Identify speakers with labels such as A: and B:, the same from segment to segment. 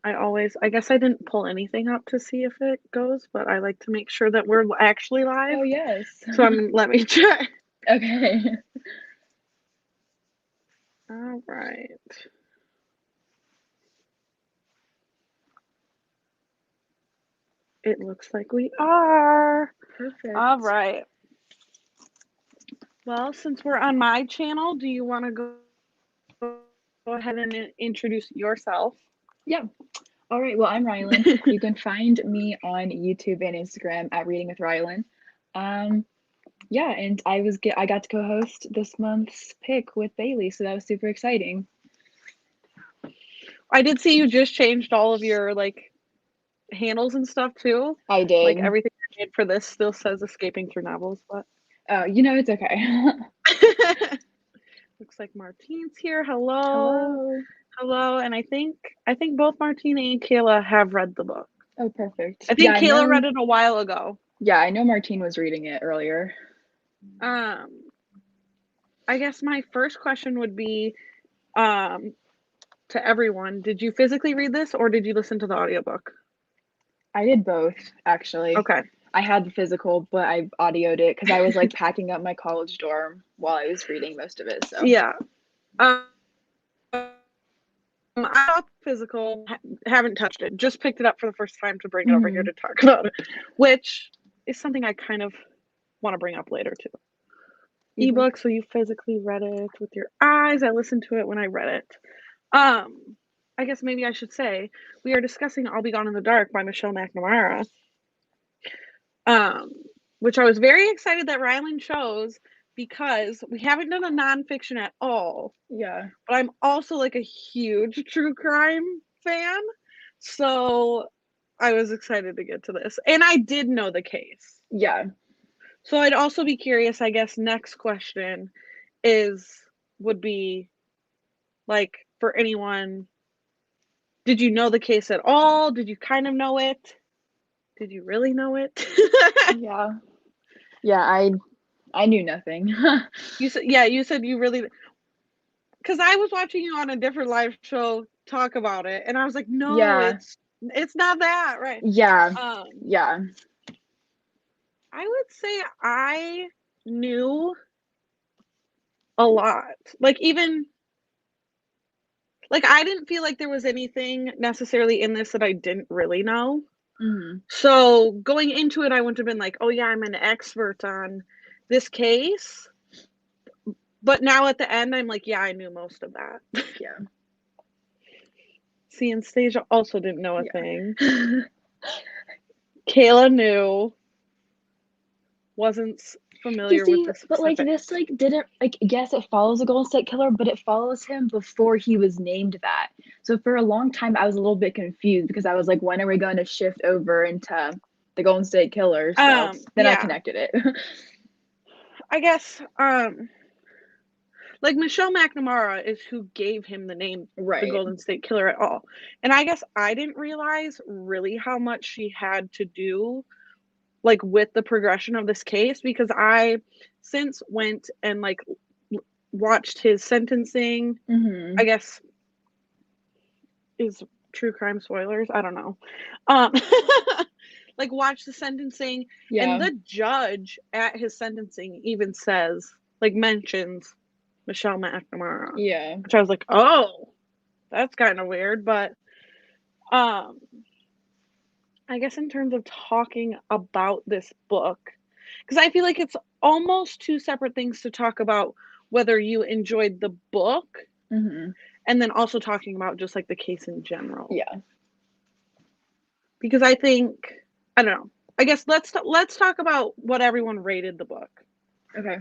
A: I guess I didn't pull anything up to see if it goes, but I like to make sure that we're actually live.
B: Oh, yes.
A: So let me check.
B: Okay.
A: All right. It looks like we are. All
B: Perfect.
A: right. Well, since we're on my channel, do you want to go ahead and introduce yourself?
B: Yeah. All right. Well, I'm Rylan. You can find me on YouTube and Instagram at Reading with Rylan. Um, yeah, and I got to co-host this month's pick with Bailey, so that was super exciting.
A: I did see you just changed all of your like handles and stuff too.
B: I
A: Like
B: did.
A: everything I did for this still says escaping through novels, but
B: Oh, it's okay.
A: looks like Martine's here. Hello.
B: Hello.
A: Hello. And I think both Martine and Kayla have read the book.
B: Oh, perfect.
A: I
B: Yeah,
A: think Kayla read it a while ago.
B: I know Martine was reading it earlier.
A: Um I guess my first question would be um to everyone, did you physically read this or did you listen to the audiobook?
B: I did both, actually.
A: Okay.
B: I had the physical, but I audioed it because I was like packing up my college dorm while I was reading most of it. So,
A: Yeah. Um I got physical, haven't touched it. Just picked it up for the first time to bring it over here
B: hmm
A: to talk about it, which is something I kind of want to bring up later too.
B: ebook.
A: Ebook, so you physically read it with your eyes. I listened to it when I read it. Um, I guess maybe I should say we are discussing "I'll Be Gone in the Dark" by Michelle McNamara, um, which I was very excited that Rylan chose because we haven't done a nonfiction at all.
B: Yeah.
A: But I'm also like a huge true crime fan, so I was excited to get to this, and I did know the case.
B: Yeah.
A: So I'd also be curious. I guess next question is would be like for anyone, did you know the case at all? Did you kind of know it? Did you really know it?
B: Yeah. Yeah, I knew nothing.
A: You said, yeah, you said you really, because I was watching you on a different live show talk about it, and I was like, no,
B: Yeah.
A: it's not that, right?
B: Yeah.
A: Um,
B: Yeah.
A: I would say I knew a lot. Like even like I didn't feel like there was anything necessarily in this that I didn't really know.
B: hmm
A: So going into it, I wouldn't have been like, oh yeah, I'm an expert on this case. But now at the end, I'm like, yeah, I knew most of that.
B: Yeah.
A: See, and Stasia also didn't know a thing.
B: Yeah.
A: Kayla knew, wasn't
B: You
A: familiar with
B: see,
A: the
B: but like
A: specific.
B: this like didn't like yes, it follows a Golden State Killer, but it follows him before he was named that. So for a long time I was a little bit confused because I was like, when are we going to shift over into the Golden State Killer? So then I
A: Yeah,
B: connected it.
A: I guess like Michelle McNamara is who gave him the name the
B: Right.
A: Golden State Killer at all. And I guess I didn't realize really how much she had to do like with the progression of this case because I since went and like watched his sentencing. I
B: hmm
A: guess is true crime spoilers. I don't know. Um like watch the sentencing and
B: Yeah.
A: the judge at his sentencing even says like mentions Michelle McNamara,
B: Yeah.
A: which I was like, oh, that's kind of weird. But um, I guess in terms of talking about this book, because I feel like it's almost two separate things to talk about whether you enjoyed the book
B: hmm
A: and then also talking about just like the case in general.
B: Yeah.
A: Because I think I don't know. I guess let's talk about what everyone rated the book.
B: Okay.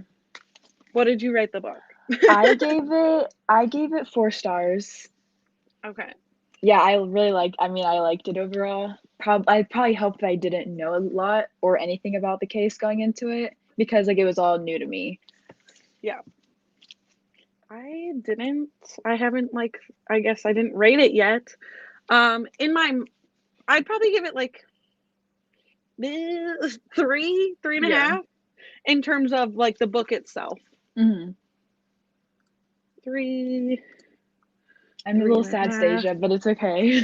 A: What did you rate the book?
B: I gave it 4 stars.
A: Okay.
B: Yeah, I liked it overall. I probably hoped that I didn't know a lot or anything about the case going into it because like it was all new to me.
A: Yeah. I didn't. I haven't like. I guess I didn't rate it yet. In my, I'd probably give it like three and a
B: Yeah.
A: half in terms of like the book itself.
B: hmm
A: Three.
B: I'm a little sad,
A: 3.5.
B: Stasia, but it's okay.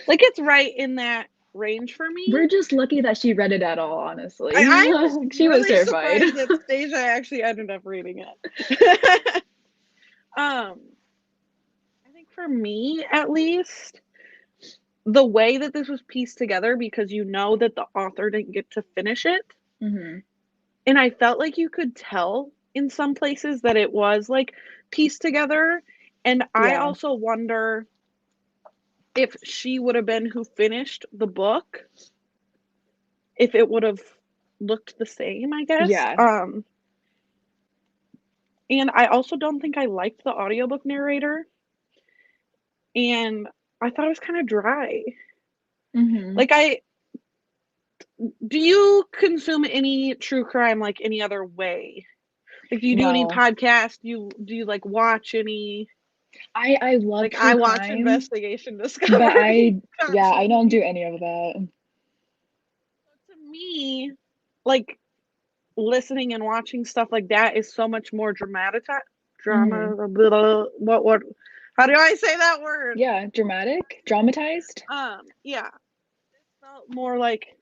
A: Like, it's right in that range for me.
B: We're just lucky that she read it at all, honestly.
A: I was
B: She was
A: really
B: terrified.
A: surprised that Stasia actually ended up reading it. um, I think for me, at least, the way that this was pieced together, because you know that the author didn't get to finish it,
B: Hmm.
A: and I felt like you could tell in some places that it was like pieced together. And I
B: Yeah.
A: also wonder if she would have been who finished the book, if it would have looked the same, I guess.
B: Yeah.
A: And I also don't think I liked the audiobook narrator, and I thought it was kind of dry.
B: Hmm.
A: Like, I do you consume any true crime like any other way? Like, do you do any
B: No.
A: podcasts? Do you like watch any?
B: I love
A: Like,
B: true
A: I watch
B: crime,
A: Investigation
B: but
A: Discovery
B: yeah, I don't do
A: constantly.
B: any of that.
A: To me, like, listening and watching stuff like that is so much more
B: Hmm.
A: what how do I say that word?
B: Yeah, dramatic, dramatized.
A: Yeah, it felt more like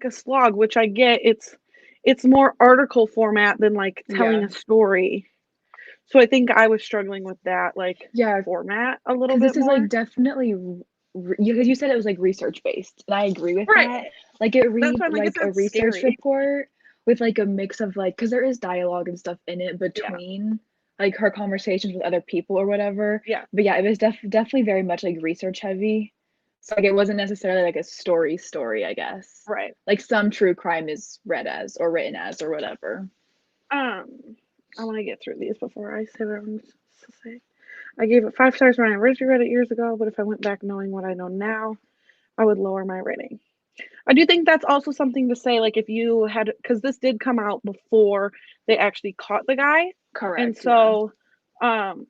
A: a slog, which I get. It's more article format than like telling
B: Yeah.
A: a story. So I think I was struggling with that like
B: Yeah,
A: format a little
B: because
A: bit
B: this is like
A: more.
B: definitely because you said it was like research based, and I agree with
A: Right.
B: that. Like it
A: That's
B: read
A: why I'm like, it's
B: like a
A: not
B: research
A: scary.
B: report with like a mix of like because there is dialogue and stuff in it
A: Yeah.
B: between like her conversations with other people or whatever.
A: Yeah.
B: But yeah, it was definitely very much like research heavy. So like it wasn't necessarily like a story, I guess.
A: Right.
B: Like some true crime is read as or written as or whatever.
A: Um, I want to get through these before I say what I'm supposed to say. I gave it 5 stars when I originally read it years ago, but if I went back knowing what I know now, I would lower my rating. I do think that's also something to say, like if you had, because this did come out before they actually caught the guy, and
B: Correct, yeah.
A: so um,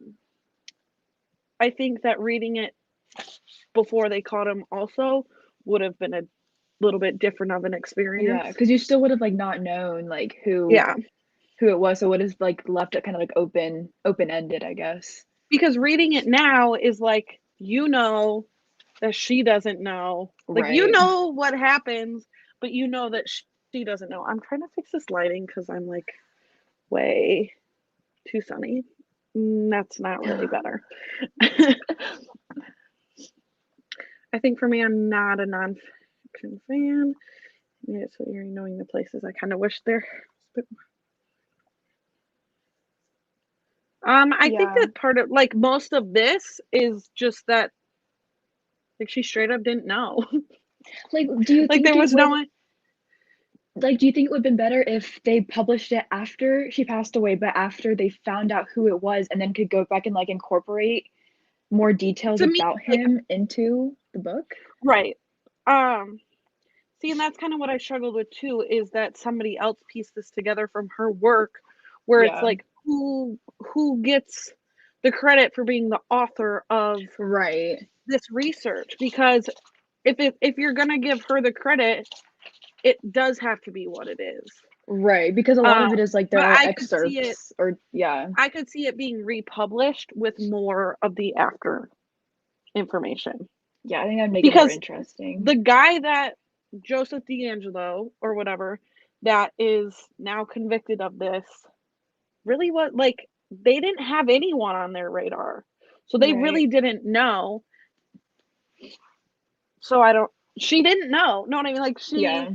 A: I think that reading it before they caught him also would have been a little bit different of an
B: Yeah,
A: experience.
B: because you still would have like not known like
A: Yeah,
B: who it was, so would have like left it kind of like open-ended, I guess.
A: because reading it now is like, that she doesn't know. Like,
B: Right.
A: what happens, but that she doesn't know. I'm trying to fix this lighting because I'm like way too sunny. That's not really better. I think for me, I'm not a nonfiction fan. Yeah, so you're knowing the places I kind of wish there. I think
B: Yeah.
A: that part of like most of this is just that like she straight up didn't know.
B: Like, do you
A: Like
B: think
A: there
B: it
A: was no
B: would
A: one.
B: do you think it would have been better if they published it after she passed away, but after they found out who it was and then could go back and like incorporate more details
A: To me,
B: about
A: like,
B: him into the book?
A: right. Um, See, and that's kind of what I struggled with too, is that somebody else pieced this together from her work, where it's
B: Yeah.
A: like who gets the credit for being the author of
B: Right.
A: this research? Because if you're gonna give her the credit, it does have to be what it is.
B: Right, because a lot of it is like there
A: But
B: are excerpts or yeah.
A: I could see it being republished with more of the after information.
B: Yeah, I think that'd make it more
A: Because
B: interesting.
A: the guy that Joseph D'Angelo or whatever that is now convicted of this really what like they didn't have anyone on their radar. So they
B: Right.
A: really didn't know. So I don't she didn't know. What I mean? Like
B: Yeah.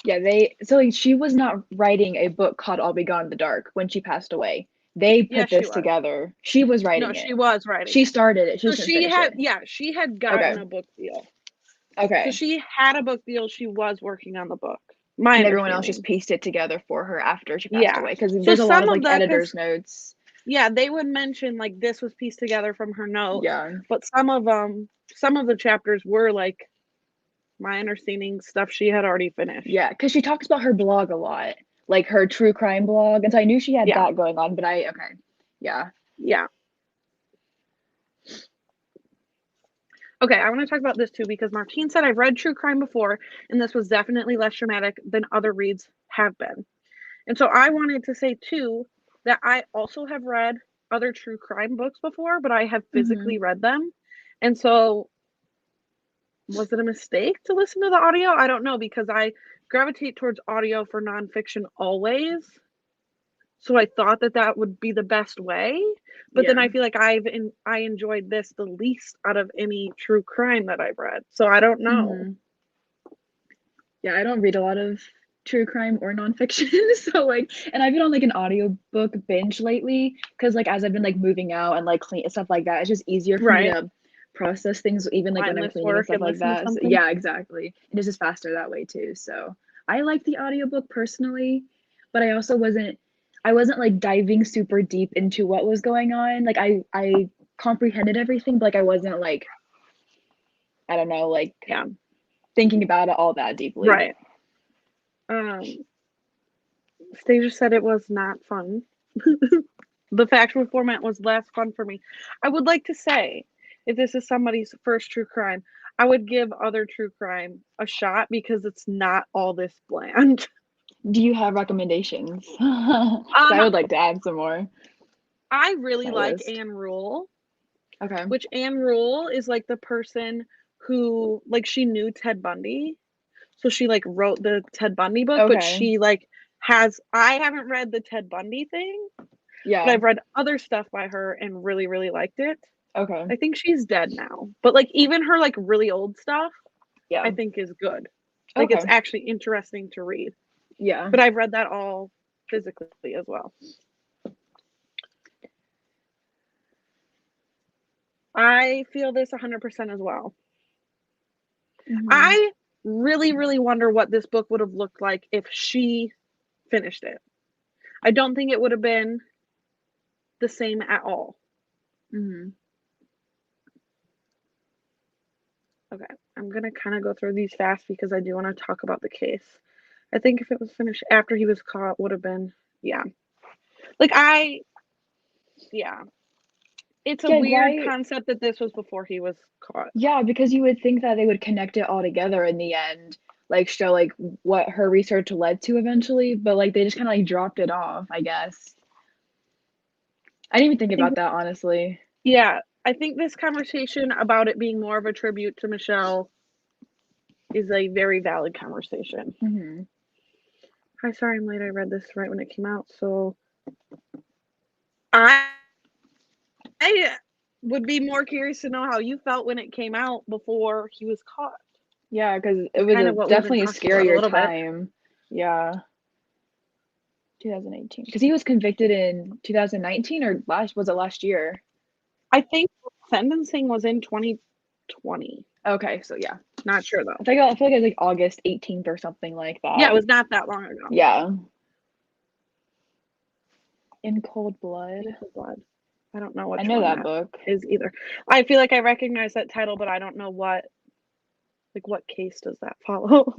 B: Yeah, they so like she was not writing a book called I'll Be Gone in the Dark when she passed away. They put
A: yes, she
B: this
A: was.
B: together. She was
A: No,
B: writing it.
A: she was writing
B: She
A: it.
B: started it. She
A: So
B: just didn't finish it.
A: she had gotten
B: Okay.
A: a book deal. So
B: Okay.
A: she had a book deal. She was working on the book. My
B: And everyone else just
A: understanding.
B: pieced it together for her after she passed
A: Yeah.
B: away because
A: So
B: there's a lot
A: some
B: of
A: of
B: like
A: the cuz
B: editor's notes.
A: yeah, they would mention like this was pieced together from her notes,
B: Yeah.
A: but some of the chapters were like my understanding stuff she had already finished.
B: Yeah, because she talks about her blog a lot, like her true crime blog. And so I knew she had
A: Yeah.
B: that going on, but okay. Yeah.
A: Yeah. Okay, I want to talk about this too because Martine said I've read true crime before and this was definitely less dramatic than other reads have been. And so I wanted to say too that I also have read other true crime books before, but I have
B: Mm-hmm.
A: physically read them. And so was it a mistake to listen to the audio? I don't know because I gravitate towards audio for nonfiction always. So I thought that that would be the best way, but then
B: Yeah.
A: I feel like I enjoyed this the least out of any true crime that I've read. So I don't know.
B: Mm-hmm. Yeah, I don't read a lot of true crime or nonfiction. So like, and I've been on like an audiobook binge lately because like as I've been like moving out and like clean stuff like that, it's just easier for me
A: Right.
B: to process things even like when I'm
A: Mindless
B: cleaning and
A: work
B: stuff
A: and
B: like
A: listen to
B: that. So,
A: something.
B: yeah, exactly. And it's just faster that way too. So I like the audiobook personally, but I wasn't like diving super deep into what was going on. Like I comprehended everything, but like I wasn't like I don't know, like
A: Yeah.
B: thinking about it all that deeply.
A: Right. Um, Stasia said it was not fun. The factual format was less fun for me. I would like to say, if this is somebody's first true crime, I would give other true crime a shot because it's not all this bland.
B: Do you have recommendations? Because
A: Um,
B: I would like to add some more to
A: I really
B: my
A: like
B: list.
A: Anne Rule,
B: Okay.
A: which Anne Rule is like the person who like she knew Ted Bundy. So she like wrote the Ted Bundy book, but
B: Okay.
A: she like has I haven't read the Ted Bundy thing, but
B: Yeah.
A: I've read other stuff by her and really, really liked it.
B: Okay.
A: I think she's dead now, but like even her like really old stuff, I
B: Yeah.
A: think is good. Like it's
B: Okay.
A: actually interesting to read.
B: Yeah.
A: But I've read that all physically as well. I feel this 100% as well.
B: Hmm.
A: I really, really wonder what this book would have looked like if she finished it. I don't think it would have been the same at all.
B: Hmm.
A: Okay, I'm gonna kind of go through these fast because I do want to talk about the case. I think if it was finished after he was caught, would have been, yeah. Like yeah. It's a
B: Yeah. Like
A: weird
B: why?
A: concept that this was before he was caught.
B: Yeah, because you would think that they would connect it all together in the end, like show like what her research led to eventually, but like they just kind of like dropped it off, I guess. I didn't even think
A: I think,
B: about that honestly.
A: yeah, I think this conversation about it being more of a tribute to Michelle is a very valid conversation.
B: Hmm.
A: Hi, sorry I'm late. I read this right when it came out, so I would be more curious to know how you felt when it came out before he was caught.
B: Yeah, because it
A: It's
B: was
A: kind
B: a
A: of what we've been
B: definitely a
A: talking about a
B: scarier
A: little bit.
B: time. Yeah. 2018. Because he was convicted in 2019 or last was it last year?
A: I think sentencing was in 2020.
B: Okay, so yeah.
A: Not sure though.
B: I feel like it was like August 18th or something like
A: Yeah, it
B: that.
A: was not that long ago.
B: Yeah. In Cold Blood.
A: In Cold Blood. I don't know
B: I
A: which
B: know
A: one
B: that
A: that
B: book.
A: is either. I feel like I recognize that title, but I don't know what case does that follow.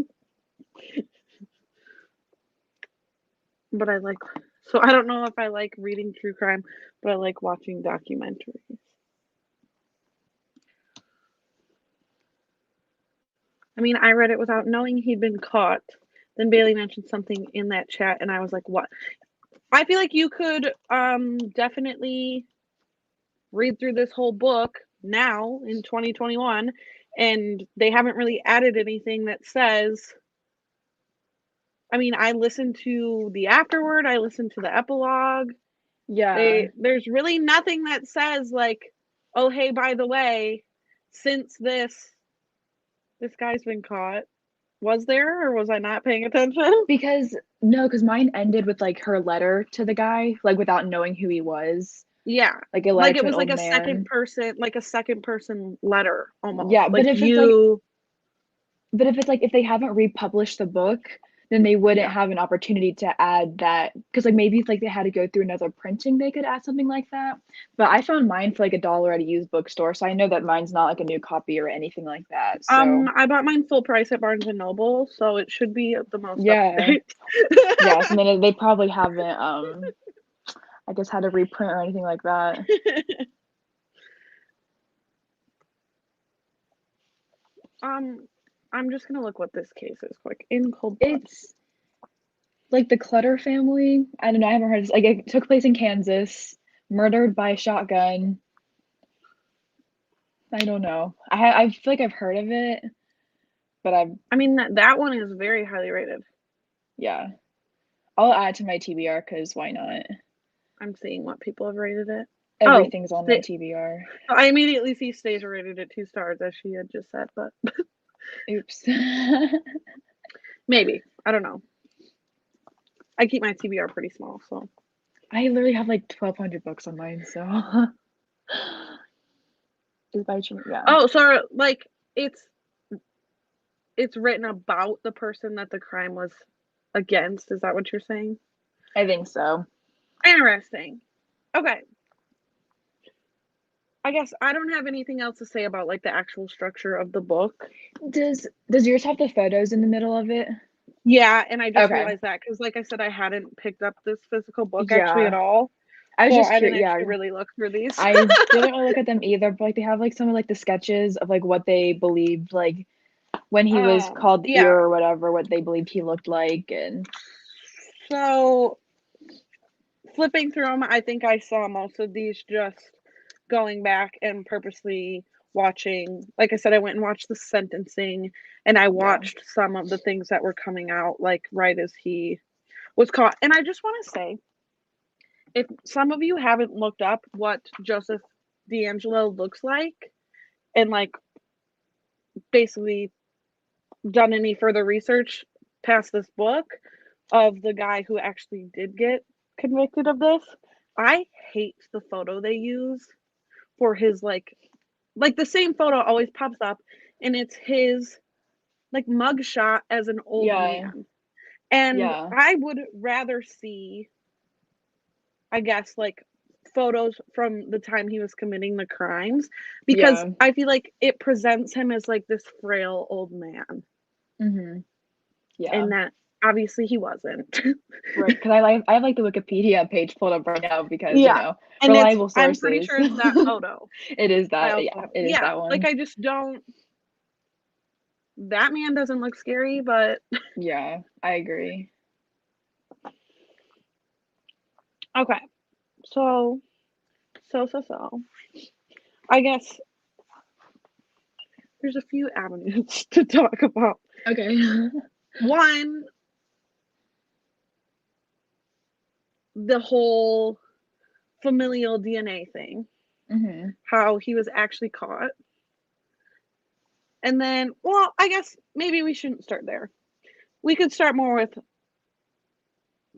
A: But I like, so I don't know if I like reading true crime, but I like watching documentaries. I mean, I read it without knowing he'd been caught. Then Bailey mentioned something in that chat, and I was like, what? I feel like you could definitely read through this whole book now in 2021, and they haven't really added anything that says, I mean, I listened to the afterword, I listened to the epilogue.
B: Yeah.
A: There's really nothing that says like, oh hey, by the way, since this guy's been caught. Was there, or was I not paying attention?
B: Because no, because mine ended with like her letter to the guy, like without knowing who he was.
A: Yeah.
B: Like a letter
A: Like
B: to
A: it
B: an
A: was
B: old man.
A: like a second person letter almost.
B: Yeah,
A: Like you
B: but if it's like if they haven't republished the book, then they wouldn't
A: yeah.
B: have an opportunity to add that because like maybe if like they had to go through another printing, they could add something like that. But I found mine for like $1 at a used bookstore, so I know that mine's not like a new copy or anything like that. So
A: I bought mine full price at Barnes and Noble, so it should be the most up to
B: yeah,
A: date.
B: yeah. So then they probably haven't I guess had to reprint or anything like that.
A: um I'm just gonna look what this case is quick. In Cold Blood.
B: It's like the Clutter family. I don't know. I haven't heard of this. Like it took place in Kansas, murdered by shotgun. I don't know. I feel like I've heard of it, but
A: I mean, that one is very highly rated.
B: yeah. I'll add to my TBR because why not?
A: I'm seeing what people have rated it. Oh,
B: Everything's on my TBR.
A: I immediately see Stasia rated it 2 stars, as she had just said, but
B: Oops.
A: maybe. I don't know. I keep my TBR pretty small, so.
B: I literally have like 1,200 books on mine, so yeah.
A: Oh, so like it's written about the person that the crime was against. Is that what you're saying?
B: I think so.
A: Interesting. Okay. I guess I don't have anything else to say about like the actual structure of the book.
B: Does yours have the photos in the middle of it?
A: Yeah, and I just
B: Okay.
A: realized that because, like I said, I hadn't picked up this physical book actually
B: Yeah.
A: at all.
B: I was
A: So
B: just
A: I didn't
B: curious. Yeah.
A: actually really look through these.
B: I didn't really look at them either, but like they have like some of like the sketches of like what they believed like when he was called the ear
A: Yeah.
B: or whatever, what they believed he looked like and
A: So flipping through them, I think I saw most of these just going back and purposely watching. Like I said, I went and watched the sentencing, and I
B: yeah.
A: watched some of the things that were coming out like right as he was caught. And I just want to say, if some of you haven't looked up what Joseph DeAngelo looks like and like basically done any further research past this book of the guy who actually did get convicted of this, I hate the photo they use for his like the same photo always pops up, and it's his like mugshot as an old
B: Yeah.
A: man. And
B: Yeah.
A: I would rather see, I guess, like photos from the time he was committing the crimes, because
B: Yeah.
A: I feel like it presents him as like this frail old man,
B: Mhm. Yeah.
A: and that obviously he wasn't.
B: Right. Because I have like the Wikipedia page pulled up right now because,
A: Yeah. And
B: reliable
A: I'm pretty
B: sources.
A: sure it's that photo.
B: It is
A: I
B: that. Yeah,
A: also,
B: it is
A: yeah,
B: that
A: like
B: one.
A: I just don't, that man doesn't look scary, but
B: Yeah, I agree.
A: okay. So, so. I guess there's a few avenues to talk about.
B: Okay.
A: One, the whole familial DNA thing,
B: Mhm.
A: how he was actually caught. And then, well, I guess maybe we shouldn't start there. We could start more with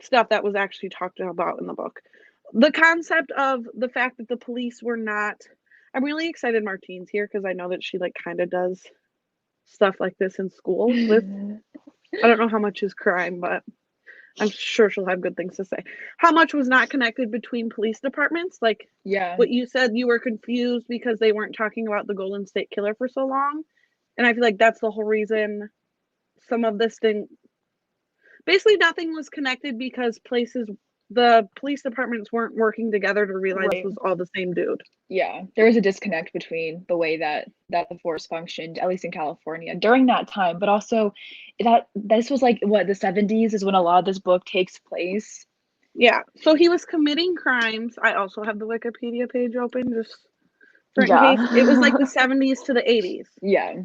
A: stuff that was actually talked about in the book. The concept of the fact that the police were not. I'm really excited Martine's here because I know that she like kind of does stuff like this in school with. I don't know how much is crime, but I'm sure she'll have good things to say. How much was not connected between police departments? Like
B: Yeah.
A: what you said, you were confused because they weren't talking about the Golden State Killer for so long. And I feel like that's the whole reason some of this didn't. Basically, nothing was connected because the police departments weren't working together to realize this
B: Right.
A: was all the same dude.
B: Yeah. There was a disconnect between the way that the force functioned, at least in California, during that time, but also that this was like what the 70s is when a lot of this book takes place.
A: Yeah. So he was committing crimes. I also have the Wikipedia page open just for in case. It was like the
B: Yeah.
A: 70s to the 80s.
B: Yeah.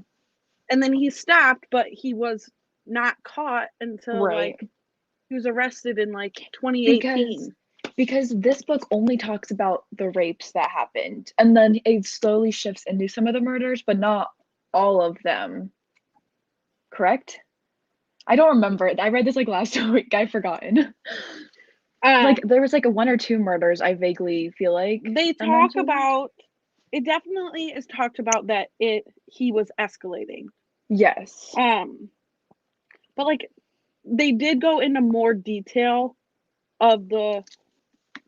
A: And then he stopped, but he was not caught until
B: Right.
A: like he was arrested in like
B: Because
A: 2018.
B: this book only talks about the rapes that happened and then it slowly shifts into some of the murders, but not all of them. Correct? I don't remember it. I read this like last week. I've forgotten. Like there was like a one or two murders I vaguely feel like
A: They
B: are
A: talk
B: mentioned.
A: about it definitely is talked about that he was escalating.
B: Yes.
A: But like they did go into more detail of the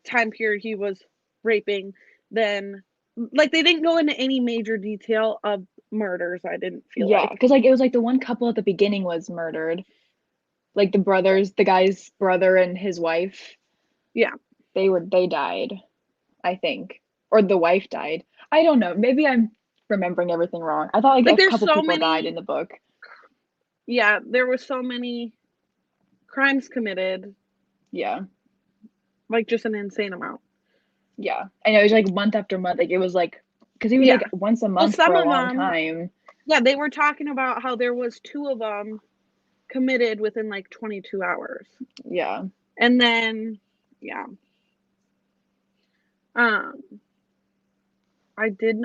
A: time period he was raping than like they didn't go into any major detail of murders, I didn't feel
B: Yeah,
A: like.
B: because like it was like the one couple at the beginning was murdered. Like the guy's brother and his wife.
A: Yeah.
B: They died, I think. Or the wife died. I don't know. Maybe I'm remembering everything wrong. I thought like
A: Like
B: a
A: there's
B: couple
A: so
B: people died
A: many,
B: in the book.
A: yeah, there were so many crimes committed,
B: Yeah.
A: like just an insane amount.
B: Yeah. And it was like month after month. Like it was like, because he was
A: Yeah.
B: like once a
A: Well,
B: month for
A: some
B: a
A: of
B: long
A: them,
B: time.
A: yeah, they were talking about how there was 2 of them committed within like 22 hours.
B: Yeah.
A: And then, yeah. Um, I did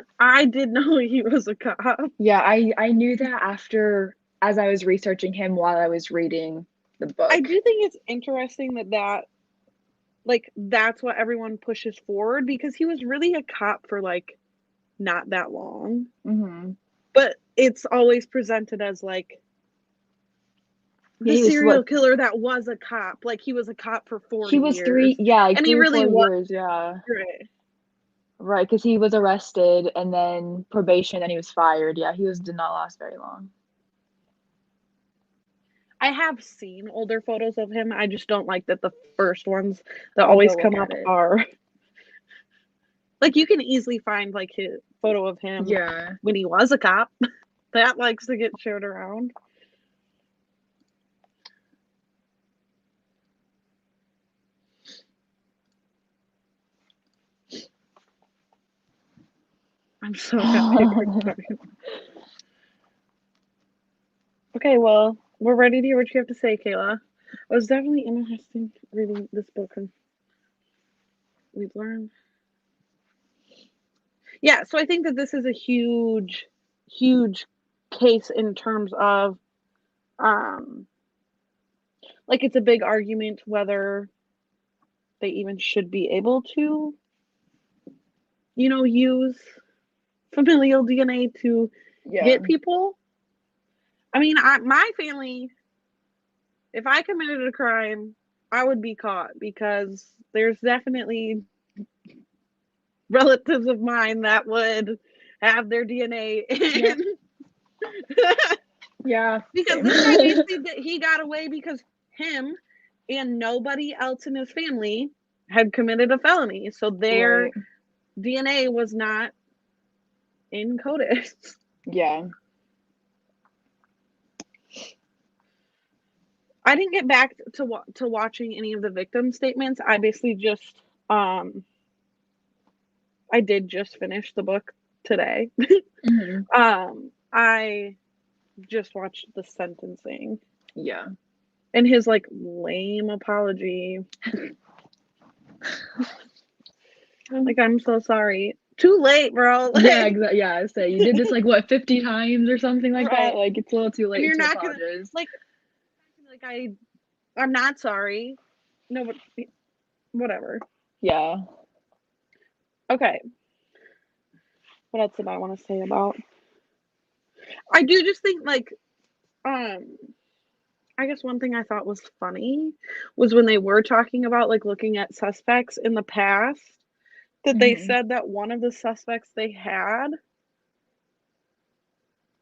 A: know he was a cop.
B: Yeah, I knew that after as I was researching him while I was reading the
A: I
B: book.
A: do think it's interesting that like that's what everyone pushes forward because he was really a cop for like not that long.
B: Mm-hmm.
A: But it's always presented as like the
B: He was
A: serial
B: what
A: killer that was a cop. Like he was a cop for 40
B: he was three,
A: years.
B: yeah, like
A: And he
B: three or
A: really
B: four
A: was.
B: years, yeah.
A: Right.
B: Right, because he was arrested and then probation and he was fired. Yeah, did not last very long.
A: I have seen older photos of him. I just don't like that the first ones that
B: I'll go
A: always
B: look
A: come
B: at
A: up
B: it.
A: are like you can easily find like his photo of him
B: Yeah.
A: when he was a cop. That likes to get shared around. I'm so happy we're done. Okay, well, we're ready to hear what you have to say, Kayla. It was definitely interesting reading this book and we've learned. Yeah, so I think that this is a huge, huge case in terms of um like it's a big argument whether they even should be able to, use familial DNA to
B: Yeah.
A: get people. I mean, my family, if I committed a crime, I would be caught because there's definitely relatives of mine that would have their DNA
B: Yep.
A: in.
B: Yeah.
A: Because
B: Same.
A: this guy basically he got away because him and nobody else in his family had committed a felony, so their
B: Right.
A: DNA was not encoded.
B: Yeah.
A: I didn't get back to watching any of the victim statements. I basically just I did just finish the book today.
B: Mm-hmm.
A: I just watched the sentencing
B: Yeah.
A: and his like lame apology. Like I'm so sorry. Too late, bro.
B: Yeah,
A: Like
B: yeah, so you did this like what, 50 times or something like that?
A: right.
B: Like it's a little too
A: And
B: late
A: you're
B: to
A: not gonna
B: apologize.
A: like I'm not sorry. No, but whatever.
B: Yeah.
A: Okay. What else did I want to say about? I do just think like um I guess one thing I thought was funny was when they were talking about like looking at suspects in the past that they
B: Mm-hmm.
A: said that one of the suspects they had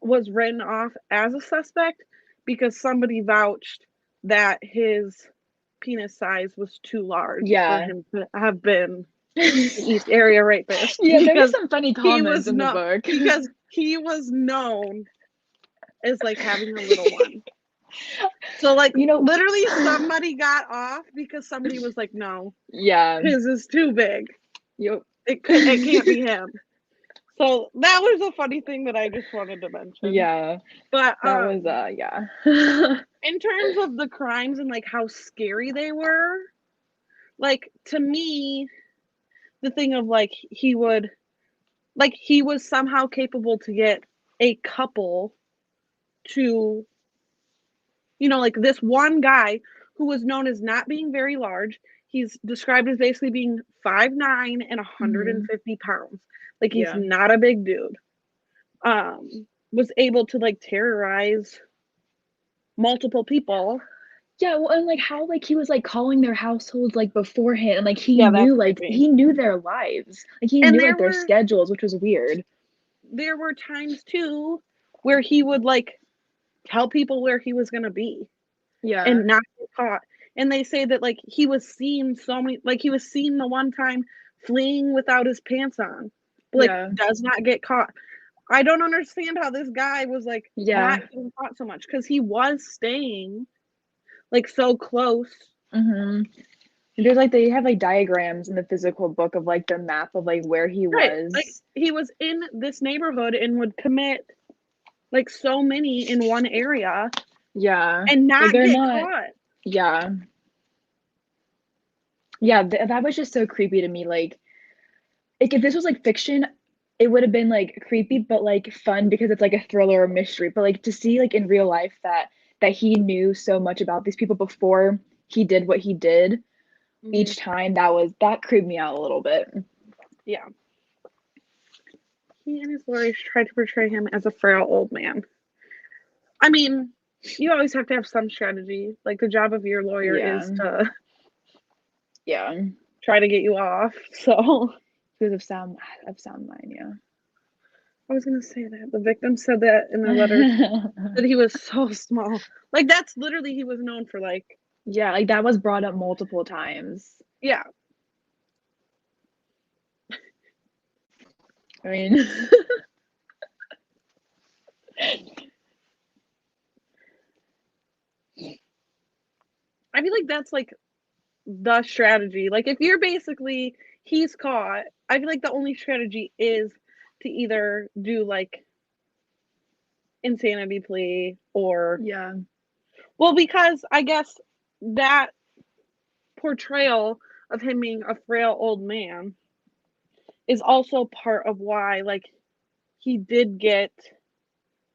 A: was written off as a suspect because somebody vouched that his penis size was too large for
B: Yeah.
A: him to have been an East Area rapist
B: Yeah, there was some funny comments in the book.
A: because he was known as like having a little one. So like
B: You know,
A: literally somebody got off because somebody was like, no,
B: yeah.
A: his is too big.
B: Yep.
A: It can't be him. So that was a funny thing that I just wanted to mention.
B: Yeah.
A: But
B: That was yeah.
A: in terms of the crimes and like how scary they were, like to me, the thing of like he was somehow capable to get a couple to, like this one guy who was known as not being very large. He's described as basically being 5'9" and
B: Hmm.
A: 150 pounds. Like he's
B: Yeah.
A: not a big dude. Was able to like terrorize multiple people.
B: Yeah, well, and like how like he was like calling their households like beforehand, and
A: Yeah, that's
B: like
A: creepy.
B: he knew their lives, like he
A: And
B: knew like their schedules, which was weird.
A: there were times too where he would like tell people where he was gonna be
B: Yeah.
A: and not get caught. And they say that like he was seen so many like he was seen the one time fleeing without his pants on, but like
B: Yeah.
A: does not get caught. I don't understand how this guy was like
B: Yeah.
A: not getting caught so much because he was staying like so close.
B: Mm-hmm. There's like they have like diagrams in the physical book of like the map of like where he
A: Right. Like
B: was.
A: he was in this neighborhood and would commit like so many in one area
B: Yeah.
A: and
B: Like
A: not
B: they're
A: get
B: not,
A: caught.
B: yeah. Yeah, that was just so creepy to me. Like if this was like fiction, it would have been like creepy but like fun because it's like a thriller or mystery. But like to see like in real life that he knew so much about these people before he did what he did
A: Mm-hmm.
B: each time, that creeped me out a little bit.
A: Yeah. He and his lawyers tried to portray him as a frail old man. I mean, you always have to have some strategy. Like the job of your lawyer
B: Yeah.
A: is to
B: Yeah.
A: try to get you off. So
B: Because of sound mind, yeah.
A: I was gonna say that the victim said that in their letter that he was so small. Like that's literally he was known for. Like
B: Yeah, like that was brought up multiple times.
A: yeah,
B: I mean,
A: I feel like that's like the strategy. Like if you're basically he's caught, I feel like the only strategy is to either do like insanity plea or
B: yeah.
A: well because I guess that portrayal of him being a frail old man is also part of why like he did get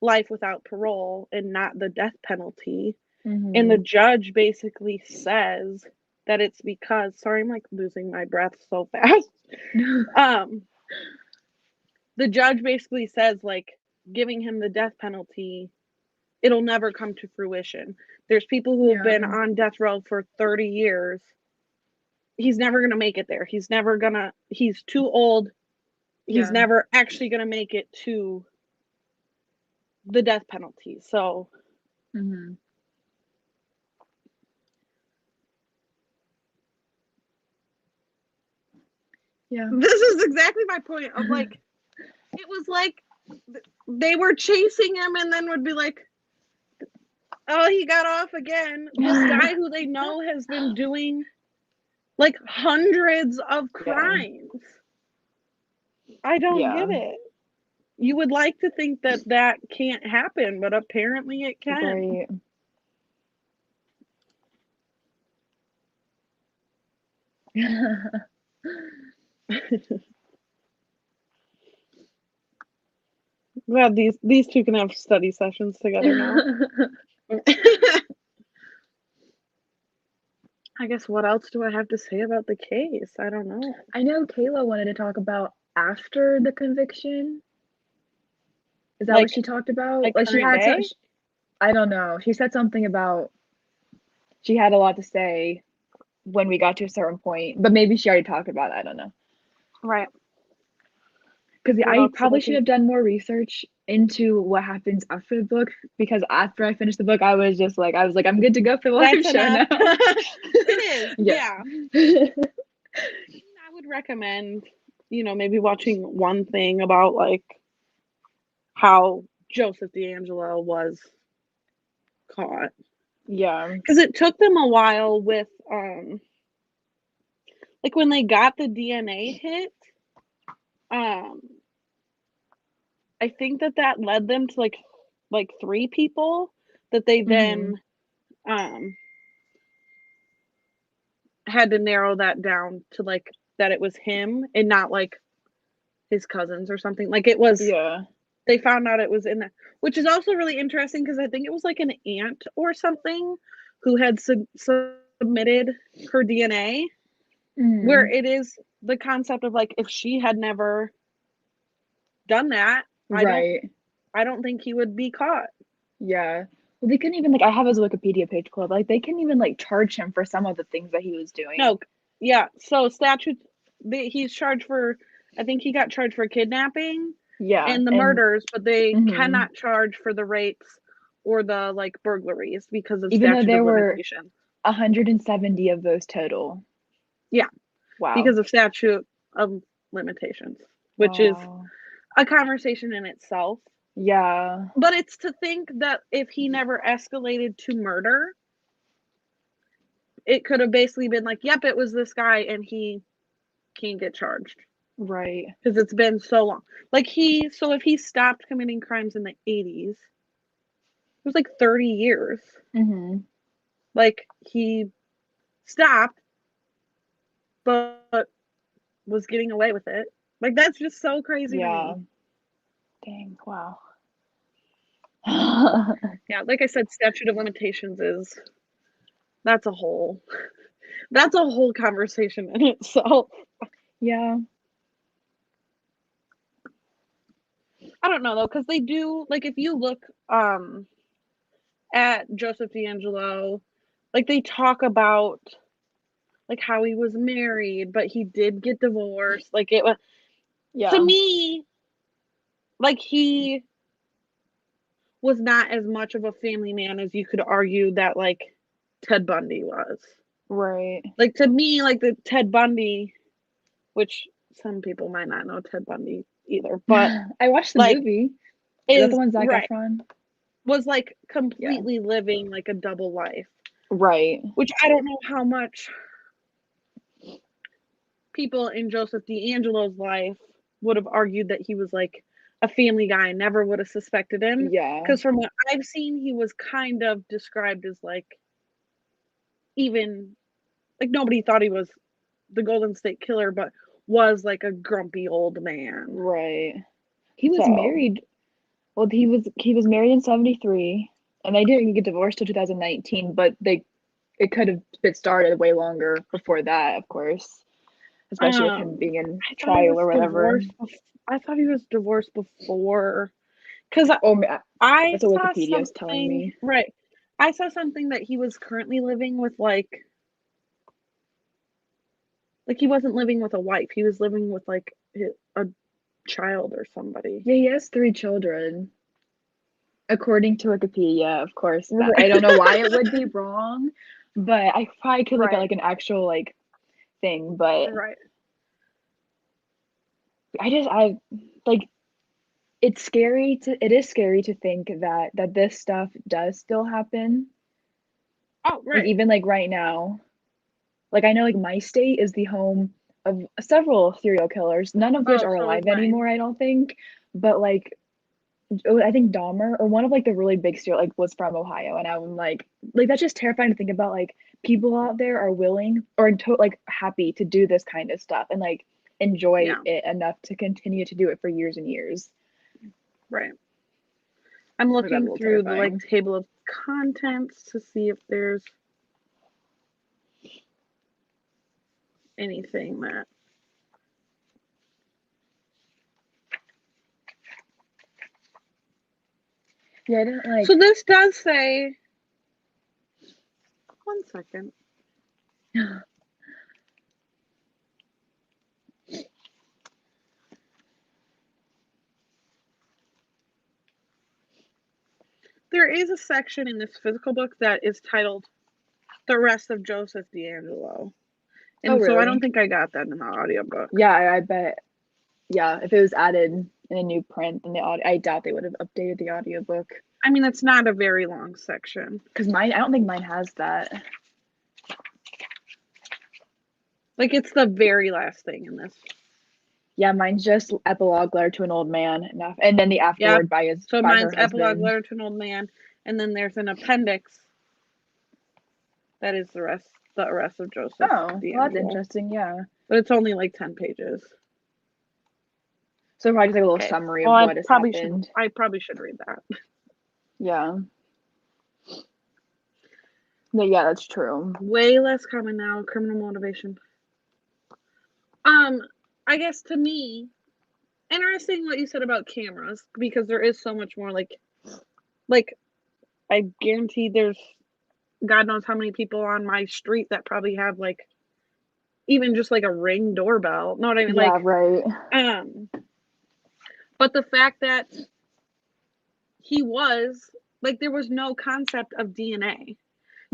A: life without parole and not the death penalty. And the
B: Mm-hmm.
A: judge basically says that it's because sorry, I'm like losing my breath so fast. Um the judge basically says like giving him the death penalty, it'll never come to fruition. There's people who have been
B: Yeah.
A: on death row for 30 years. He's never going to make it there. He's too old. He's
B: Yeah.
A: never actually going to make it to the death penalty. So
B: Mm-hmm. Yeah.
A: this is exactly my point of like it was like they were chasing him and then would be like, oh, he got off again. This guy who they know has been doing like hundreds of
B: Yeah.
A: crimes. I don't
B: Yeah.
A: get it. You would like to think that that can't happen, but apparently it can.
B: Right.
A: Well, these two can have study sessions together now. I guess what else do I have to say about the case? I don't know.
B: I know Kayla wanted to talk about after the conviction. Is that what
A: Like
B: she talked about?
A: like
B: Like she
A: current
B: had some,
A: day?
B: I don't know. She said something about she had a lot to say when we got to a certain point, but maybe she already talked about it. I don't know.
A: Right.
B: Because
A: What
B: I
A: else did I
B: probably should
A: think?
B: have done more research into what happens after the book. Because after I finished the book, I was like, I'm good to go for the live
A: That's
B: show
A: enough.
B: now.
A: It is.
B: Yeah.
A: Yeah. I would recommend, maybe watching one thing about like how Joseph D'Angelo was caught.
B: Yeah.
A: Because it took them a while with like when they got the DNA hit, um I think that led them to like three people that they
B: Hmm.
A: then um had to narrow that down to like that it was him and not like his cousins or something. Like it was
B: Yeah.
A: they found out it was in that, which is also really interesting because I think it was like an aunt or something who had submitted her DNA, where
B: Hmm.
A: it is the concept of like if she had never done that,
B: Right.
A: I don't think he would be caught.
B: Yeah. Well, they couldn't even like I have his Wikipedia page pulled up. Like they couldn't even like charge him for some of the things that he was doing.
A: No, yeah. So statute, he's charged for. I think he got charged for kidnapping
B: Yeah.
A: and the
B: And
A: murders, but they
B: hmm
A: cannot charge for the rapes or the like burglaries because of
B: even though
A: statute
B: there
A: of
B: were
A: limitation.
B: 170 of those total.
A: Yeah,
B: Wow.
A: because of statute of limitations, which is
B: Wow.
A: a conversation in itself.
B: Yeah.
A: But it's to think that if he never escalated to murder, it could have basically been like, yep, it was this guy and he can't get charged
B: Right.
A: because it's been so long. Like so if he stopped committing crimes in the 80s, it was like 30 years.
B: Mm-hmm.
A: Like he stopped, but was getting away with it. Like that's just so crazy to
B: Yeah.
A: me.
B: Dang. Wow.
A: Yeah, like I said, statute of limitations is that's a whole that's a whole conversation in itself.
B: Yeah.
A: I don't know though, because they do like if you look at Joseph D'Angelo, like they talk about like how he was married, but he did get divorced. Like it was to
B: Yeah.
A: me, like he was not as much of a family man as you could argue that like Ted Bundy was.
B: Right.
A: Like to me, like the Ted Bundy, which some people might not know Ted Bundy either, but
B: I watched the
A: like
B: movie. Is that the
A: is
B: one Zac
A: right
B: Efron?
A: was like
B: Yeah.
A: completely living like a double life,
B: Right.
A: which I don't know how much people in Joseph D'Angelo's life would have argued that he was like a family guy and never would have suspected him.
B: Yeah.
A: Because from what I've seen, he was kind of described as like even like nobody thought he was the Golden State Killer, but was like a grumpy old man.
B: Right. He was
A: So,
B: married. Well, he was married in 73, and they didn't get divorced till 2019, but it could have been started way longer before that, of course, especially with him being in
A: I thought he
B: trial
A: was
B: or whatever.
A: divorced. I thought he was divorced before, because
B: Oh,
A: I
B: that's what
A: saw
B: Wikipedia is telling
A: something.
B: me.
A: Right, I saw something that he was currently living with like he wasn't living with a wife. He was living with like a child or somebody.
B: Yeah, he has 3 children, according to Wikipedia, of course. That I
A: Right.
B: don't know why it would be wrong, but I probably could look at
A: Right.
B: like an actual like thing, but
A: Right.
B: I like it is scary to think that this stuff does still happen.
A: Oh,
B: Like
A: right.
B: even like right now. Like I know like my state is the home of several serial killers, none of which
A: Oh,
B: are
A: so is
B: alive
A: mine.
B: anymore, I don't think. But like I think Dahmer or one of like the really big serial like was from Ohio, and I'm like that's just terrifying to think about. Like people out there are willing or like happy to do this kind of stuff and like enjoy
A: Yeah.
B: it enough to continue to do it for years and years.
A: Right. I'm
B: Like that's a
A: looking
B: little
A: through the like
B: terrifying.
A: table of contents to see if there's anything that.
B: Yeah, I didn't
A: So
B: like.
A: this does say. One second. There is a section in this physical book that is titled "The Rest of Joseph D'Angelo,"
B: Oh,
A: and so I don't
B: really?
A: think I got that in the audiobook.
B: Yeah, I bet. Yeah, if it was added in a new print, then I doubt they would have updated the audiobook.
A: I mean, it's not a very long section.
B: Because I don't think mine has that.
A: Like it's the very last thing in this.
B: Yeah, mine's just epilogue letter to an old man, enough, and then the
A: Yep.
B: afterword
A: So
B: by her
A: mine's epilogue
B: husband.
A: letter to an old man, and then there's an appendix that is the rest of Joseph
B: Oh, well, that's
A: D'Angelo.
B: interesting. Yeah.
A: But it's only like 10 pages.
B: So probably just like a little
A: Okay.
B: summary
A: Well,
B: of
A: I
B: what has
A: probably should.
B: happened.
A: I probably should read that.
B: Yeah. No, yeah, that's true.
A: Way less common now. Criminal motivation. Um, I guess to me, interesting what you said about cameras because there is so much more like I guarantee there's God knows how many people on my street that probably have like even just like a Ring doorbell. Know what I mean?
B: Yeah, right.
A: Um, but the fact that he was like there was no concept of DNA.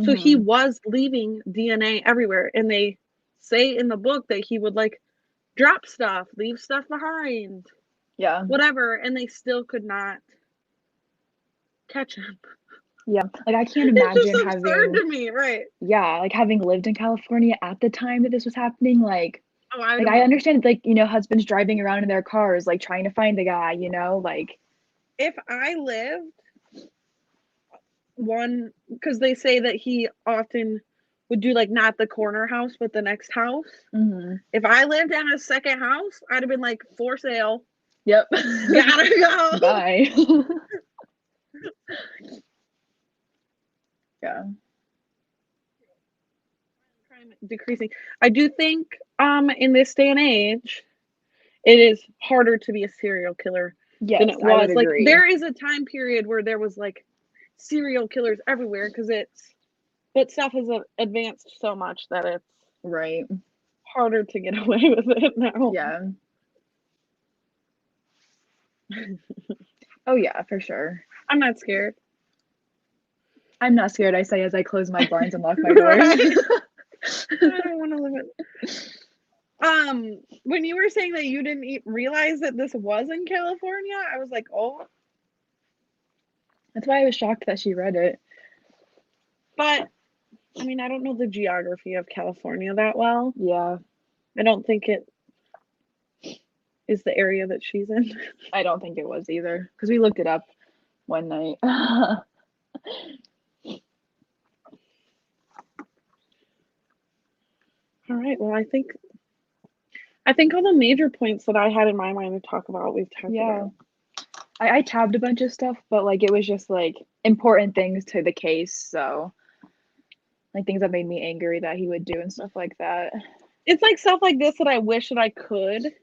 A: So he
B: Hmm.
A: was leaving DNA everywhere and they say in the book that he would like drop stuff, leave stuff behind,
B: Yeah.
A: whatever, and they still could not catch him.
B: Yeah. Like I can't
A: It's just
B: imagine
A: absurd
B: having,
A: to me, right?
B: yeah, like having lived in California at the time that this was happening,
A: Oh, I
B: like I
A: don't.
B: understand like, husbands driving around in their cars, like trying to find the guy, like
A: If I lived one, because they say that he often would do like not the corner house, but the next house.
B: mhm.
A: If I lived in a second house, I'd have been like, for sale,
B: Yep.
A: gotta go.
B: Bye. Yeah.
A: Crime decreasing. I do think in this day and age, it is harder to be a serial killer than
B: Yes,
A: it
B: I would
A: was. Like
B: agree.
A: there is a time period where there was like serial killers everywhere because it's but stuff has advanced so much that it's
B: Right.
A: harder to get away with it now.
B: Yeah. Oh yeah, for sure.
A: I'm not scared.
B: I'm not scared, I say as I close my blinds and lock my doors.
A: Right? I don't want to live it. When you were saying that you didn't realize that this was in California, I was like, oh,
B: That's why I was shocked that she read it.
A: but I mean, I don't know the geography of California that well.
B: Yeah.
A: I don't think it is the area that she's in.
B: I don't think it was either because we looked it up one night.
A: All right. Well, I think all the major points that I had in my mind to talk about, we've talked
B: Yeah.
A: about.
B: I tabbed a bunch of stuff, but like it was just like important things to the case, so like things that made me angry that he would do and stuff like that.
A: It's like stuff like this that I wish that I could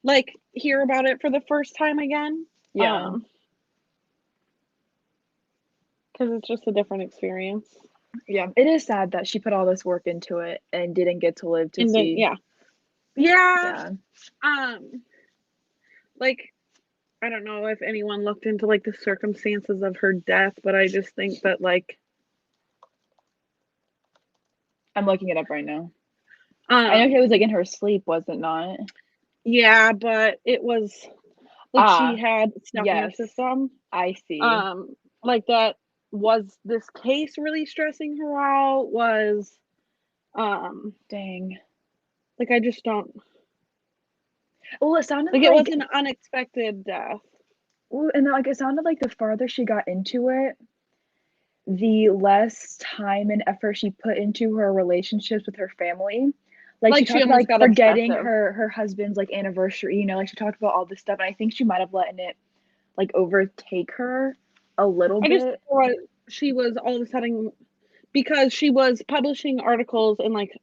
A: like hear about it for the first time again.
B: Yeah.
A: Because it's just a different experience.
B: Yeah. It is sad that she put all this work into it and didn't get to live to
A: And then
B: see.
A: yeah. Yeah.
B: Yeah.
A: Um like I don't know if anyone looked into like the circumstances of her death, but I just think that like
B: I'm looking it up right now. I know it was like in her sleep, was it not?
A: yeah, but it was like she
B: Ah,
A: had stuff in her
B: yes.
A: system.
B: I see.
A: Like that was this case really stressing her out? Was
B: Dang.
A: like I just don't
B: Well, it sounded
A: like it was
B: like,
A: an unexpected death.
B: well, and like it sounded like the farther she got into it, the less time and effort she put into her relationships with her family. Like she
A: Like she
B: talked about
A: almost
B: like
A: got
B: forgetting
A: obsessive.
B: her husband's like anniversary, like she talked about all this stuff, and I think she might have letting it like overtake her a little
A: I just
B: bit.
A: thought she was all of a sudden because she was publishing articles and like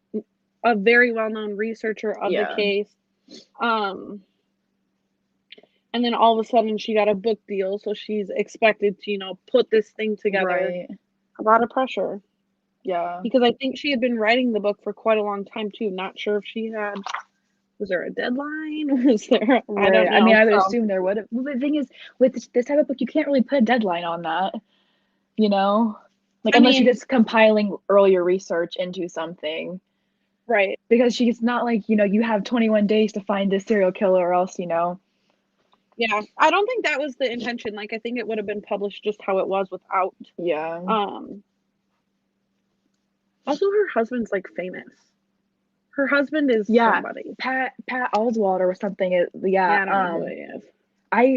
A: a very well-known researcher of the
B: Yeah.
A: case. And then all of a sudden she got a book deal, so she's expected to, put this thing together.
B: Right.
A: A lot of pressure.
B: Yeah.
A: Because I think she had been writing the book for quite a long time too. Not sure if she had was there a deadline? Was there I
B: Right.
A: don't
B: I mean,
A: know.
B: I would
A: So
B: assume there would have. Well, the thing is, with this type of book, you can't really put a deadline on that, you know? Like,
A: I
B: unless she's
A: mean,
B: just compiling earlier research into something.
A: right.
B: Because she's not like, you have 21 days to find this serial killer or else.
A: Yeah. I don't think that was the intention. Like I think it would have been published just how it was without
B: Yeah.
A: um also her husband's like famous. Her husband is
B: Yeah.
A: somebody.
B: Pat Oswald or something. Yeah.
A: Yeah, I don't know who he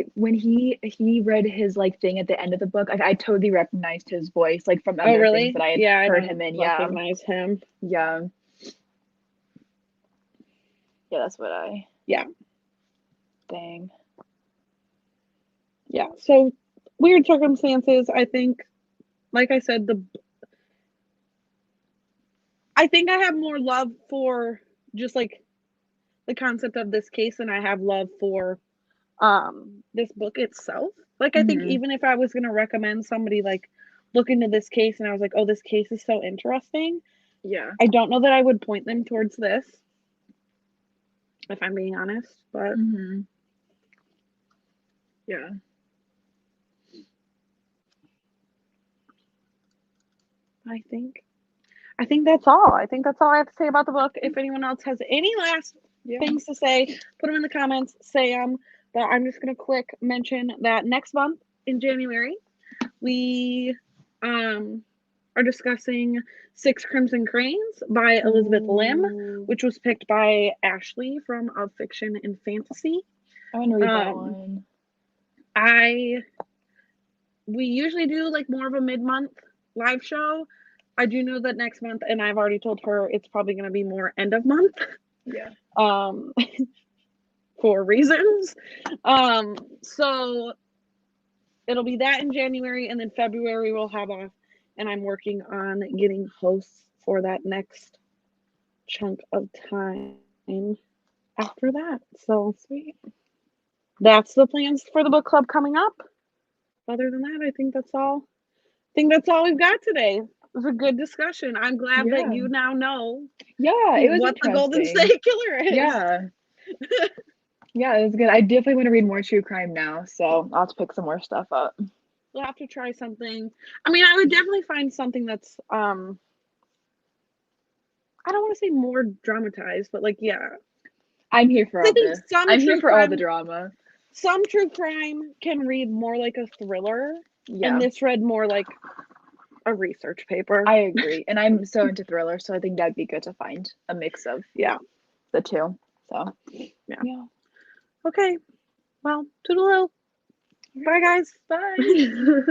A: is.
B: When he read his like thing at the end of the book, I totally recognized his voice like from
A: Oh
B: other things
A: really?
B: that I had
A: Yeah, I
B: heard
A: don't
B: him in. Yeah.
A: recognize him.
B: Yeah. Yeah, that's what I
A: Yeah.
B: dang.
A: Yeah. So weird circumstances. I think like I said, I think I have more love for just like the concept of this case than I have love for this book itself. Like I think
B: Hmm.
A: even if I was gonna recommend somebody like look into this case and I was like, oh, this case is so interesting,
B: Yeah.
A: I don't know that I would point them towards this, if I'm being honest. But
B: Hmm. Yeah.
A: I think I think that's all. I think that's all I have to say about the book. If anyone else has any last
B: Yeah.
A: things to say, put them in the comments, say them. But I'm just gonna quick mention that next month in January, we are discussing Six Crimson Cranes by Elizabeth Lim,
B: Ooh,
A: which was picked by Ashley from Of Fiction and Fantasy.
B: I want to read that
A: Um,
B: one.
A: we usually do like more of a mid-month live show. I do know that next month, and I've already told her it's probably going to be more end of month.
B: Yeah.
A: Um, for reasons. So it'll be that in January, and then February we'll have off, and I'm working on getting hosts for that next chunk of time after that. So
B: Sweet.
A: that's the plans for the book club coming up. Other than that, I think that's all. I think that's all we've got today. It was a good discussion. I'm glad that
B: Yeah.
A: you now know
B: Yeah, it was
A: what the Golden
B: interesting.
A: State Killer is.
B: Yeah. Yeah, it was good. I definitely want to read more true crime now, so I'll have to pick some more stuff up.
A: We'll have to try something. I mean, I would definitely find something that's I don't want to say more dramatized, but like yeah.
B: I'm here for
A: I
B: all
A: think
B: the I'm here for all the drama.
A: some true crime can read more like a thriller, and
B: Yeah,
A: this read more like a research paper.
B: I agree. And I'm so into thriller, so I think that'd be good to find a mix of
A: Yeah.
B: the two. So,
A: Yeah.
B: yeah.
A: Okay. Well, toodaloo.
B: All
A: Bye,
B: right.
A: guys.
B: Bye.